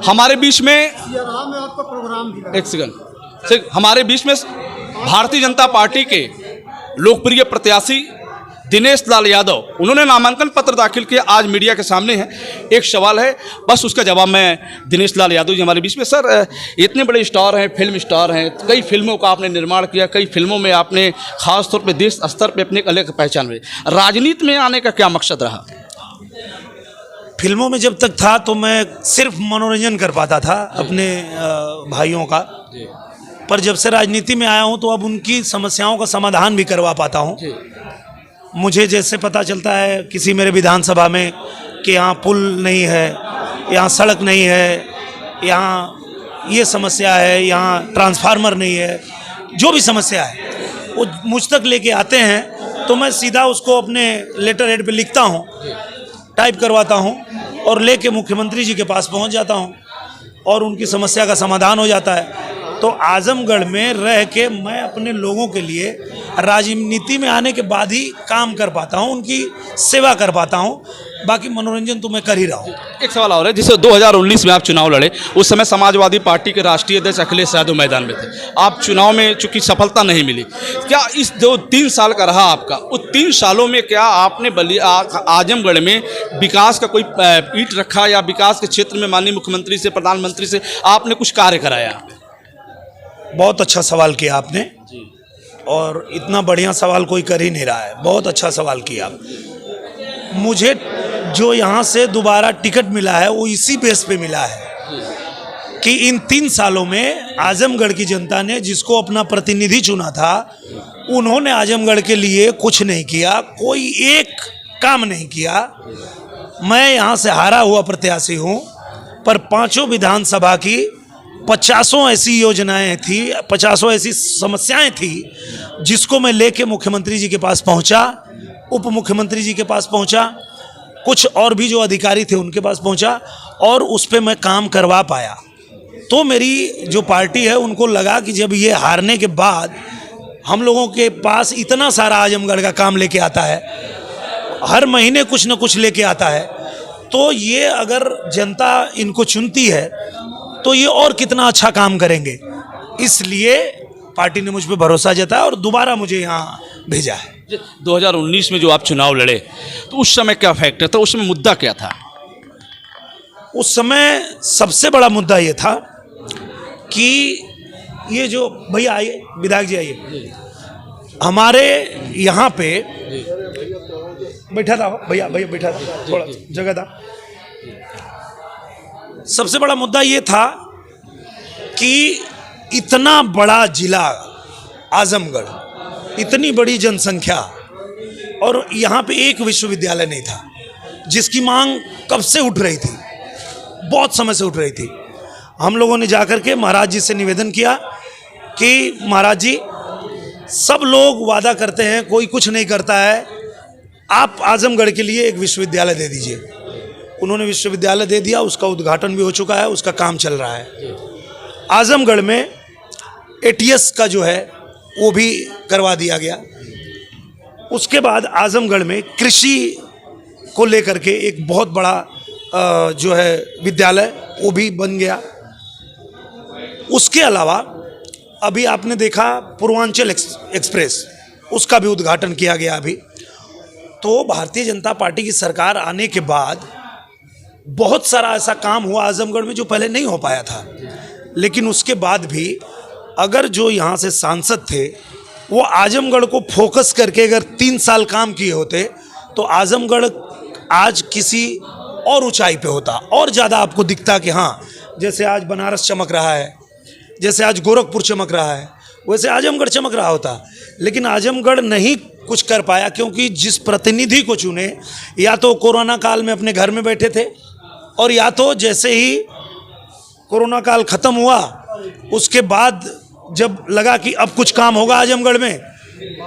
हमारे बीच में आपका प्रोग्राम भी एक सेकंड, हमारे बीच में भारतीय जनता पार्टी के लोकप्रिय प्रत्याशी दिनेश लाल यादव, उन्होंने नामांकन पत्र दाखिल किया, आज मीडिया के सामने हैं। एक सवाल है, बस उसका जवाब मैं दिनेश लाल यादव जी हमारे बीच में। सर, इतने बड़े स्टार हैं, फिल्म स्टार हैं, कई फिल्मों का आपने निर्माण किया, कई फिल्मों में आपने खास तौर पे देश स्तर पे अपने एक अलग पहचान हुई, राजनीति में आने का क्या मकसद रहा? फिल्मों में जब तक था तो मैं सिर्फ मनोरंजन कर पाता था अपने भाइयों का, पर जब से राजनीति में आया हूं तो अब उनकी समस्याओं का समाधान भी करवा पाता हूं। मुझे जैसे पता चलता है किसी मेरे विधानसभा में कि यहाँ पुल नहीं है, यहाँ सड़क नहीं है, यहाँ ये समस्या है, यहाँ ट्रांसफार्मर नहीं है, जो भी समस्या है वो मुझ तक लेके आते हैं तो मैं सीधा उसको अपने लेटर हेड पे लिखता हूँ, टाइप करवाता हूँ और लेके मुख्यमंत्री जी के पास पहुँच जाता हूँ और उनकी समस्या का समाधान हो जाता है। तो आजमगढ़ में रह के मैं अपने लोगों के लिए राजनीति में आने के बाद ही काम कर पाता हूं, उनकी सेवा कर पाता हूं, बाकी मनोरंजन तो मैं कर ही रहा हूं। एक सवाल और है, जिसे 2019 में आप चुनाव लड़े, उस समय समाजवादी पार्टी के राष्ट्रीय अध्यक्ष अखिलेश यादव मैदान में थे। आप चुनाव में चूंकि सफलता नहीं मिली, क्या इस जो 3 साल का रहा आपका, उस 3 सालों में क्या आपने आजमगढ़ में विकास का कोई ईंट रखा या विकास के क्षेत्र में माननीय मुख्यमंत्री से, प्रधानमंत्री से आपने कुछ कार्य कराया? बहुत अच्छा सवाल किया आपने और इतना बढ़िया सवाल कोई कर ही नहीं रहा है। बहुत अच्छा सवाल किया। मुझे जो यहाँ से दोबारा टिकट मिला है वो इसी बेस पे मिला है कि इन 3 सालों में आजमगढ़ की जनता ने जिसको अपना प्रतिनिधि चुना था, उन्होंने आजमगढ़ के लिए कुछ नहीं किया, कोई एक काम नहीं किया। मैं यहाँ से हारा हुआ प्रत्याशी हूँ, पर 5 विधानसभा की 50 ऐसी योजनाएं थी, 50 ऐसी समस्याएं थी जिसको मैं लेके मुख्यमंत्री जी के पास पहुंचा, उप मुख्यमंत्री जी के पास पहुंचा, कुछ और भी जो अधिकारी थे उनके पास पहुंचा और उस पे मैं काम करवा पाया। तो मेरी जो पार्टी है उनको लगा कि जब ये हारने के बाद हम लोगों के पास इतना सारा आजमगढ़ का काम लेके आता है, हर महीने कुछ न कुछ लेके आता है, तो ये अगर जनता इनको चुनती है तो ये और कितना अच्छा काम करेंगे। इसलिए पार्टी ने मुझ पर भरोसा जताया और दोबारा मुझे यहाँ भेजा है। 2019 में जो आप चुनाव लड़े तो उस समय क्या फैक्टर था, उस समय मुद्दा क्या था? उस समय सबसे बड़ा मुद्दा ये था कि ये जो भैया आइए, विधायक जी आइए, हमारे यहाँ पे बैठा था भैया बैठा था, थोड़ा जगह था। सबसे बड़ा मुद्दा ये था कि इतना बड़ा जिला आजमगढ़, इतनी बड़ी जनसंख्या और यहाँ पे एक विश्वविद्यालय नहीं था, जिसकी मांग कब से उठ रही थी, बहुत समय से उठ रही थी। हम लोगों ने जाकर के महाराज जी से निवेदन किया कि महाराज जी, सब लोग वादा करते हैं, कोई कुछ नहीं करता है, आप आजमगढ़ के लिए एक विश्वविद्यालय दे दीजिए। उन्होंने विश्वविद्यालय दे दिया, उसका उद्घाटन भी हो चुका है, उसका काम चल रहा है। आजमगढ़ में ATS का जो है वो भी करवा दिया गया। उसके बाद आजमगढ़ में कृषि को लेकर के एक बहुत बड़ा जो है विद्यालय वो भी बन गया। उसके अलावा अभी आपने देखा पूर्वांचल एक्सप्रेस, उसका भी उद्घाटन किया गया अभी। तो भारतीय जनता पार्टी की सरकार आने के बाद बहुत सारा ऐसा काम हुआ आजमगढ़ में जो पहले नहीं हो पाया था, लेकिन उसके बाद भी अगर जो यहाँ से सांसद थे वो आजमगढ़ को फोकस करके अगर 3 साल काम किए होते तो आजमगढ़ आज किसी और ऊंचाई पे होता, और ज़्यादा आपको दिखता कि हाँ, जैसे आज बनारस चमक रहा है, जैसे आज गोरखपुर चमक रहा है, वैसे आजमगढ़ चमक रहा होता। लेकिन आजमगढ़ नहीं कुछ कर पाया क्योंकि जिस प्रतिनिधि को चुने, या तो कोरोना काल में अपने घर में बैठे थे, और या तो जैसे ही कोरोना काल ख़त्म हुआ उसके बाद जब लगा कि अब कुछ काम होगा आजमगढ़ में,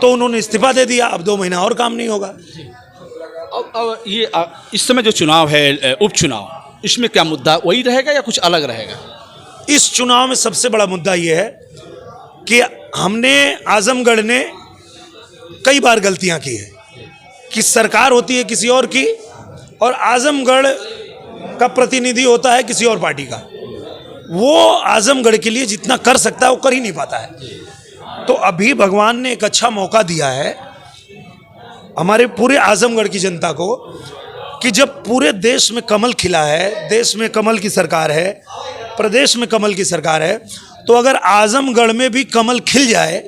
तो उन्होंने इस्तीफा दे दिया। अब 2 महीना और काम नहीं होगा। अब ये इस समय जो चुनाव है, उपचुनाव, इसमें क्या मुद्दा वही रहेगा या कुछ अलग रहेगा? इस चुनाव में सबसे बड़ा मुद्दा ये है कि हमने, आजमगढ़ ने कई बार गलतियां की है कि सरकार होती है किसी और की और आजमगढ़ का प्रतिनिधि होता है किसी और पार्टी का। वो आजमगढ़ के लिए जितना कर सकता है वो कर ही नहीं पाता है। तो अभी भगवान ने एक अच्छा मौका दिया है हमारे पूरे आजमगढ़ की जनता को कि जब पूरे देश में कमल खिला है, देश में कमल की सरकार है, प्रदेश में कमल की सरकार है, तो अगर आजमगढ़ में भी कमल खिल जाए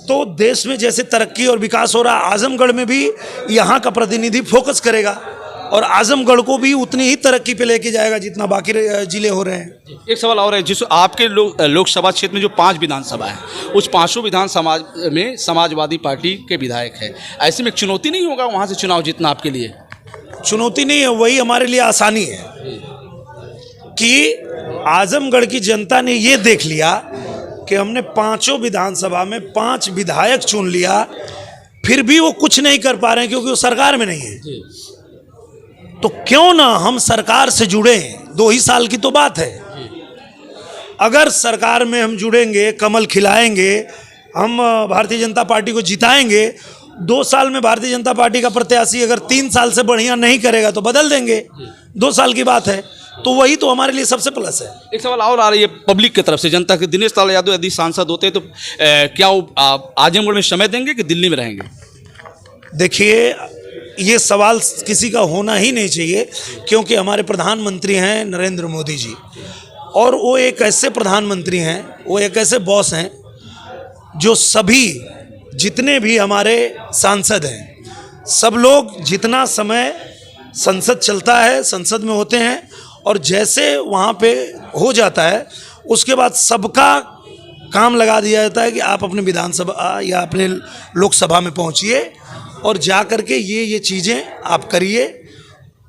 तो देश में जैसे तरक्की और विकास हो रहा, आजमगढ़ में भी यहाँ का प्रतिनिधि फोकस करेगा और आजमगढ़ को भी उतनी ही तरक्की पे लेके जाएगा जितना बाकी जिले हो रहे हैं। एक सवाल और है, जिस आपके लोकसभा क्षेत्र में जो 5 विधानसभा है, उस 5 विधानसभा में समाजवादी पार्टी के विधायक है, ऐसे में एक चुनौती नहीं होगा वहाँ से चुनाव जीतना आपके लिए? चुनौती नहीं है, वही हमारे लिए आसानी है कि आजमगढ़ की जनता ने ये देख लिया कि हमने 5 विधानसभा में 5 विधायक चुन लिया, फिर भी वो कुछ नहीं कर पा रहे हैं क्योंकि वो सरकार में नहीं है। तो क्यों ना हम सरकार से जुड़े, 2 ही साल की तो बात है। अगर सरकार में हम जुड़ेंगे, कमल खिलाएंगे, हम भारतीय जनता पार्टी को जिताएंगे, 2 साल में भारतीय जनता पार्टी का प्रत्याशी अगर 3 साल से बढ़िया नहीं करेगा तो बदल देंगे, 2 साल की बात है। तो वही तो हमारे लिए सबसे प्लस है। एक सवाल और आ रही है पब्लिक की तरफ से, जनता के, दिनेश लाल यादव यदि सांसद होते तो क्या वो आजमगढ़ में समय देंगे कि दिल्ली में रहेंगे? देखिए, ये सवाल किसी का होना ही नहीं चाहिए क्योंकि हमारे प्रधानमंत्री हैं नरेंद्र मोदी जी, और वो एक ऐसे प्रधानमंत्री हैं, वो एक ऐसे बॉस हैं जो सभी जितने भी हमारे सांसद हैं, सब लोग जितना समय संसद चलता है, संसद में होते हैं, और जैसे वहाँ पे हो जाता है उसके बाद सबका काम लगा दिया जाता है कि आप अपने विधानसभा या अपने लोकसभा में पहुँचिए और जा कर के ये चीज़ें आप करिए।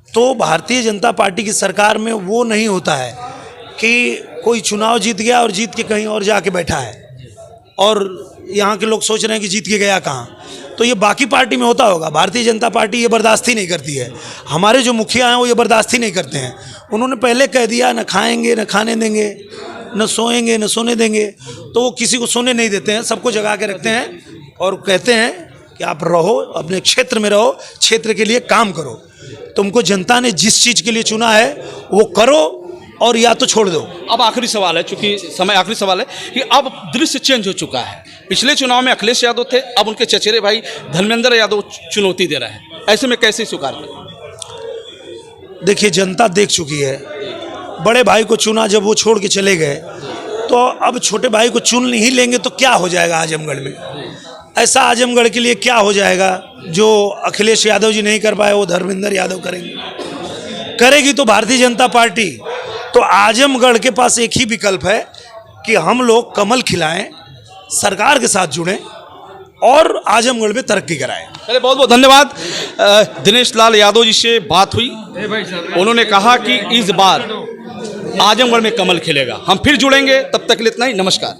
तो भारतीय जनता पार्टी की सरकार में वो नहीं होता है कि कोई चुनाव जीत गया और जीत के कहीं और जाके बैठा है और यहाँ के लोग सोच रहे हैं कि जीत के गया कहाँ। तो ये बाकी पार्टी में होता होगा, भारतीय जनता पार्टी ये बर्दाश्त ही नहीं करती है। हमारे जो मुखिया हैं वो ये बर्दाश्त ही नहीं करते हैं। उन्होंने पहले कह दिया न खाएंगे न खाने देंगे, न सोएंगे न सोने देंगे, तो वो किसी को सोने नहीं देते हैं, सबको जगा के रखते हैं और कहते हैं कि आप रहो, अपने क्षेत्र में रहो, क्षेत्र के लिए काम करो। तुमको जनता ने जिस चीज़ के लिए चुना है वो करो और या तो छोड़ दो। अब आखिरी सवाल है, चूंकि समय आखिरी सवाल है कि अब दृश्य चेंज हो चुका है। पिछले चुनाव में अखिलेश यादव थे, अब उनके चचेरे भाई धर्मेंद्र यादव चुनौती दे रहे हैं, ऐसे में कैसे स्वीकार करें? देखिए, जनता देख चुकी है, बड़े भाई को चुना, जब वो छोड़ के चले गए तो अब छोटे भाई को चुन नहीं लेंगे तो क्या हो जाएगा आजमगढ़ में? ऐसा आजमगढ़ के लिए क्या हो जाएगा जो अखिलेश यादव जी नहीं कर पाए वो धर्मेंद्र यादव करेगी तो भारतीय जनता पार्टी। तो आजमगढ़ के पास एक ही विकल्प है कि हम लोग कमल खिलाएं, सरकार के साथ जुड़ें और आजमगढ़ में तरक्की कराएं। चलिए, बहुत बहुत धन्यवाद। दिनेश लाल यादव जी से बात हुई, उन्होंने कहा कि इस बार आजमगढ़ में कमल खिलेगा। हम फिर जुड़ेंगे, तब तक के लिए इतना ही, नमस्कार।